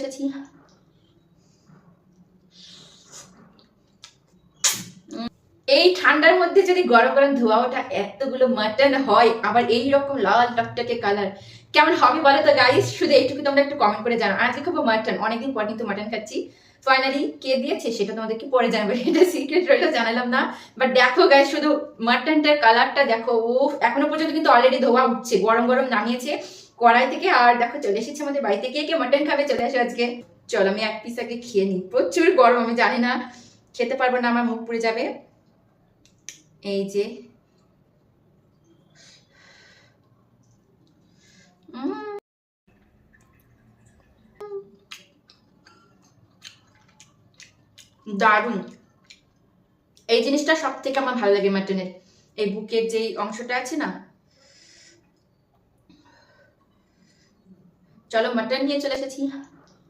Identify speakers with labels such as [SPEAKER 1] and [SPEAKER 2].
[SPEAKER 1] এসেছি। এই ঠান্ডার মধ্যে যদি গরম গরম ধোয়া ওঠা এতগুলো মাটন হয়, আবার এই রকম লাল টকটকে কালার, কেমন হবে বলো তো গাইস? শুধু এইটুকু তোমরা একটু কমেন্ট করে জানো। আজকে খাবো মাটন, অনেকদিন পর কিন্তু মাটন খাচ্ছি। ফাইনালি কে দিয়েছে সেটা তোমাদেরকে পরে জানাবো, এটা সিক্রেট রইলো, জানালাম না। বাট দেখো গাইস, শুধু মাটনটার কালারটা দেখো। ও এখনো পর্যন্ত কিন্তু অলরেডি ধোয়া উঠছে, গরম গরম নামিয়েছে কড়াই থেকে। আর দেখো চলে এসেছে আমাদের বাড়িতে। কে কে মাটন খাবে চলে আসো আজকে। চলো আমি এক পিস আগে খেয়ে নিই, প্রচুর গরম, আমি জানি না খেতে পারবো না, আমার মুখ পুড়ে যাবে। এই যে দারুণ। এই জিনিসটা সব থেকে আমার ভালো লাগে মাটনের, এই বুকের যে অংশটা আছে না। চলো মাটন নিয়ে চলে এসেছি।